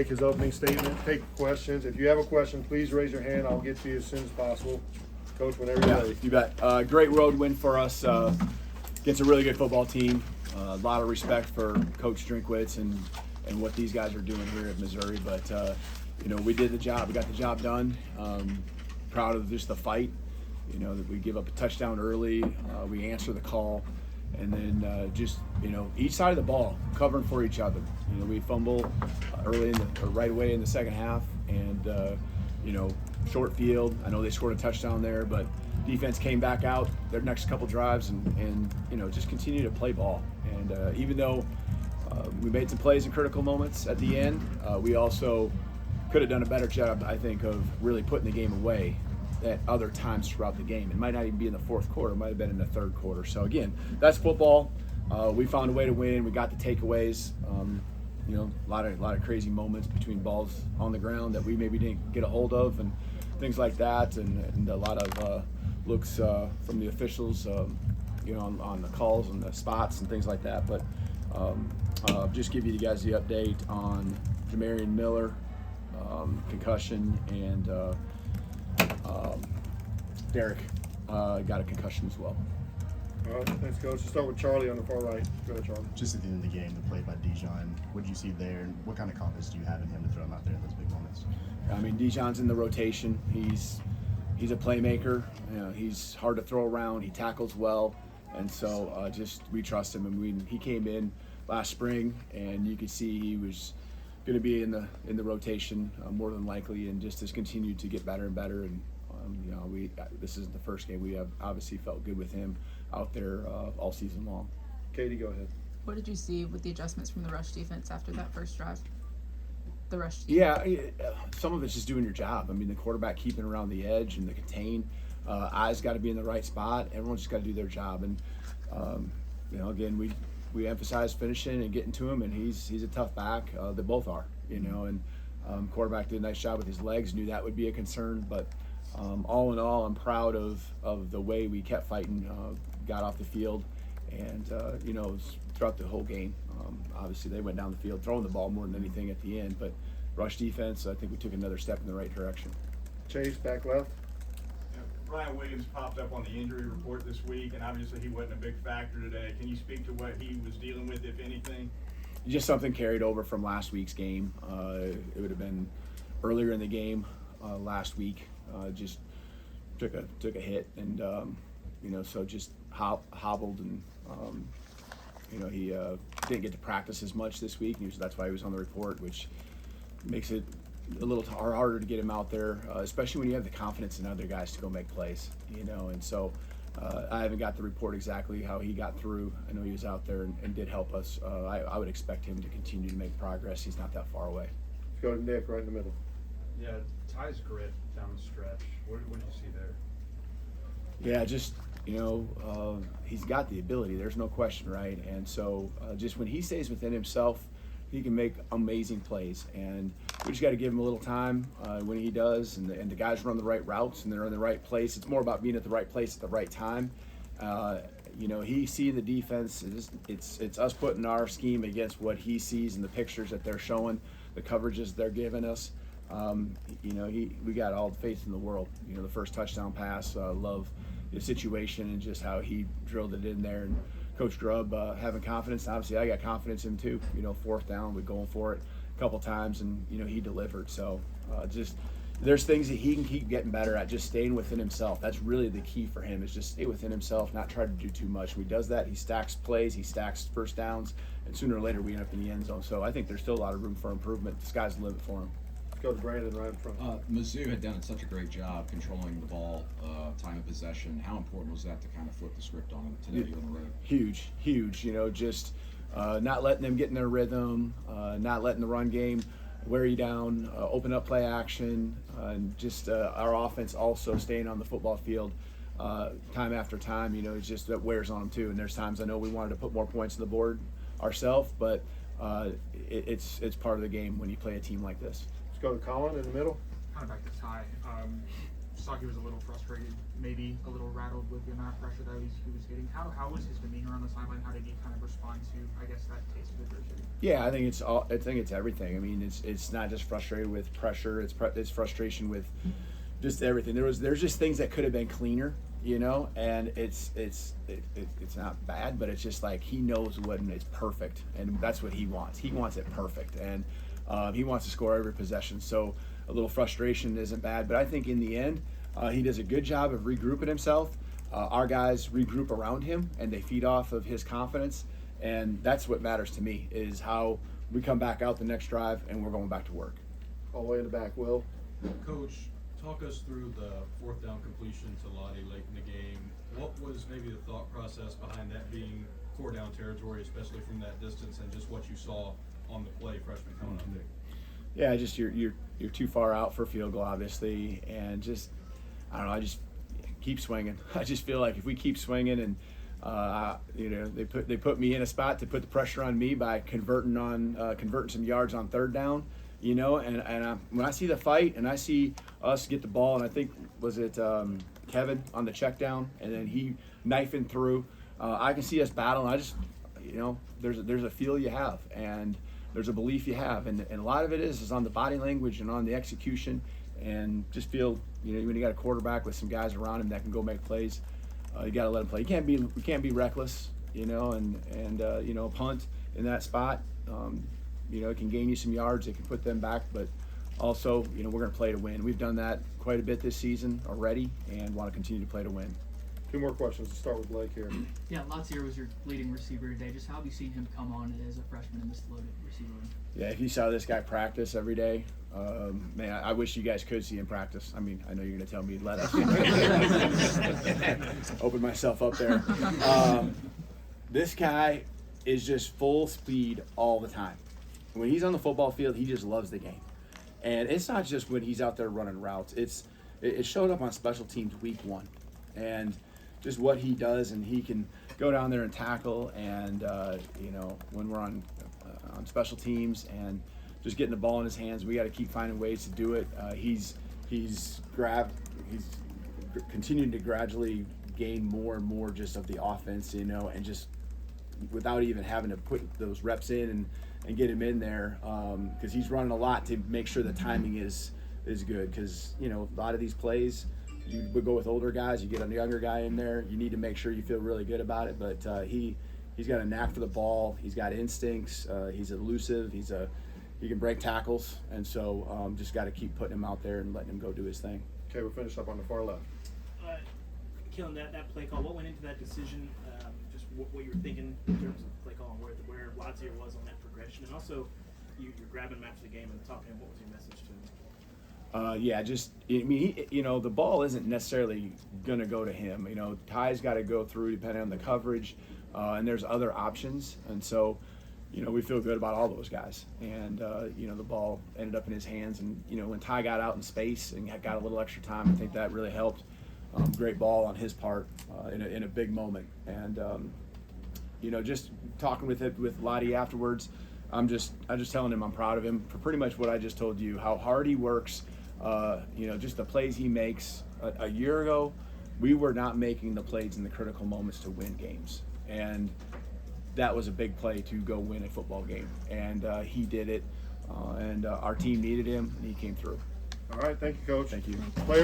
Make his opening statement, take questions. If you have a question, please raise your hand. I'll get to you as soon as possible. Coach, whenever you're ready. You bet. Great road win for us against a really good football team. A lot of respect for Coach Drinkwitz and what these guys are doing here at Missouri. But, we did the job. We got the job done. Proud of just the fight, that we give up a touchdown early. We answer the call. And then each side of the ball covering for each other. We fumble right away in the second half, and short field. I know they scored a touchdown there, but defense came back out their next couple drives and just continue to play ball. And even though we made some plays in critical moments at the end, we also could have done a better job, I think, of really putting the game away at other times throughout the game. It might not even be in the fourth quarter, it might have been in the third quarter. So again, that's football. We found a way to win. We got the takeaways. A lot of crazy moments between balls on the ground that we maybe didn't get a hold of and things like that, and a lot of looks from the officials, on the calls and the spots and things like that. But just give you guys the update on Jamarian Miller, concussion, and Derek got a concussion as well. All right, thanks, Coach. Let's start with Charlie on the far right. Go ahead, Charlie. Just at the end of the game, the play by Dijon, what did you see there, and what kind of confidence do you have in him to throw him out there in those big moments? I mean, Dijon's in the rotation. He's a playmaker. He's hard to throw around. He tackles well, and so we trust him. And he came in last spring, and you could see he was going to be in the rotation more than likely, and just has continued to get better and better. And this isn't the first game. We have obviously felt good with him out there all season long. Katie, go ahead. What did you see with the adjustments from the rush defense after that first drive? The rush defense. Yeah, some of it's just doing your job. I mean, the quarterback keeping around the edge and the contain. Eyes got to be in the right spot. Everyone's just got to do their job. And again, we emphasize finishing and getting to him, and he's a tough back. They both are, and quarterback did a nice job with his legs. Knew that would be a concern, but all in all, I'm proud of the way we kept fighting, got off the field, and throughout the whole game. Obviously, they went down the field throwing the ball more than anything at the end, but rush defense, I think we took another step in the right direction. Chase, back left. Ryan Williams popped up on the injury report this week, and obviously he wasn't a big factor today. Can you speak to what he was dealing with, if anything? Just something carried over from last week's game. It would have been earlier in the game last week. Just took a hit, and so just hobbled, and he didn't get to practice as much this week. That's why he was on the report, which makes it a little harder to get him out there, especially when you have the confidence in other guys to go make plays, and so I haven't got the report exactly how he got through. I know he was out there and did help us. I would expect him to continue to make progress. He's not that far away. Let's go to Nick right in the middle. Yeah, Ty's grit down the stretch. What did you see there? Yeah, just he's got the ability. There's no question, right? And so just when he stays within himself, he can make amazing plays, and we just got to give him a little time when he does, and the guys run the right routes and they're in the right place. It's more about being at the right place at the right time. He's seeing the defense. It's us putting our scheme against what he sees in the pictures that they're showing, the coverages they're giving us. We got all the faith in the world. The first touchdown pass, love the situation and just how he drilled it in there. And Coach Grubb having confidence. Obviously, I got confidence in him too. Fourth down, we're going for it a couple times, and he delivered. So there's things that he can keep getting better at, just staying within himself. That's really the key for him, is just stay within himself, not try to do too much. When he does that, he stacks plays, he stacks first downs, and sooner or later we end up in the end zone. So I think there's still a lot of room for improvement. The sky's the limit for him. Let's go to Brandon right in front. Mizzou had done such a great job controlling the ball, time of possession. How important was that to kind of flip the script on them today on the road? Huge. Just not letting them get in their rhythm, not letting the run game wear you down, open up play action, and just our offense also staying on the football field time after time. It's just that wears on them too. And there's times I know we wanted to put more points on the board ourselves, but it's part of the game when you play a team like this. Let's go to Colin in the middle. Kind of back to Ty. just thought he was a little frustrated, maybe a little rattled with the amount of pressure that he was getting. How was his demeanor on the sideline? How did he kind of respond to, I guess, that taste of adversity? Yeah, I think it's everything. I mean, it's not just frustrated with pressure. It's frustration with just everything. There's just things that could have been cleaner, you know, and it's not bad, but it's just like he knows when it's perfect, and that's what he wants. He wants it perfect, and he wants to score every possession. So a little frustration isn't bad, but I think in the end, he does a good job of regrouping himself. Our guys regroup around him, and they feed off of his confidence, and that's what matters to me, is how we come back out the next drive and we're going back to work. All the way in the back, Will. Coach, talk us through the fourth down completion to Lottie late in the game. What was maybe the thought process behind that being 4 down territory, especially from that distance, and just what you saw on the play, freshman coming up there? Yeah, just you're too far out for a field goal, obviously, and just I don't know. I just keep swinging. I just feel like if we keep swinging, and you know, they put me in a spot to put the pressure on me by converting some yards on 3rd down, you know, and when I see the fight and I see us get the ball, and I think was it Kevin on the check down, and then he knifing through, I can see us battling. I just, you know, there's a feel you have, and there's a belief you have, and a lot of it is on the body language and on the execution, and just feel, you know, when you got a quarterback with some guys around him that can go make plays, you got to let him play. You can't be reckless, you know, and you know, punt in that spot, you know, it can gain you some yards, it can put them back, but also, you know, we're going to play to win. We've done that quite a bit this season already, and want to continue to play to win. 2 more questions. Let's start with Blake here. Yeah, Latsier was your leading receiver today. Just how have you seen him come on as a freshman in this loaded receiver room? Yeah, if you saw this guy practice every day, man, I wish you guys could see him practice. I mean, I know you're going to tell me let us. Open myself up there. This guy is just full speed all the time. When he's on the football field, he just loves the game. And it's not just when he's out there running routes. It showed up on special teams week 1. And just what he does, and he can go down there and tackle, and you know, when we're on special teams and just getting the ball in his hands, we got to keep finding ways to do it. He's continuing to gradually gain more and more just of the offense, you know, and just without even having to put those reps in and get him in there, because he's running a lot to make sure the timing is good, because, you know, a lot of these plays, you would go with older guys, you get a younger guy in there, you need to make sure you feel really good about it, but he's got a knack for the ball, he's got instincts, he's elusive, he can break tackles, and so just got to keep putting him out there and letting him go do his thing. Okay, we'll finish up on the far left. Killing that play call, what went into that decision, just what you were thinking in terms of play call and where Latsier was on that progression, and also you're grabbing him after the game and talking to him, what was your message to him? Yeah, just, I mean, you know, the ball isn't necessarily going to go to him. You know, Ty's got to go through depending on the coverage, and there's other options. And so, you know, we feel good about all those guys. And, you know, the ball ended up in his hands. And, you know, when Ty got out in space and got a little extra time, I think that really helped. Great ball on his part in a big moment. And, you know, just talking with Lottie afterwards, I'm just telling him I'm proud of him for pretty much what I just told you, how hard he works. You know, just the plays he makes. A year ago, we were not making the plays in the critical moments to win games, and that was a big play to go win a football game, and he did it, and our team needed him, and he came through. All right, thank you, Coach. Thank you. Players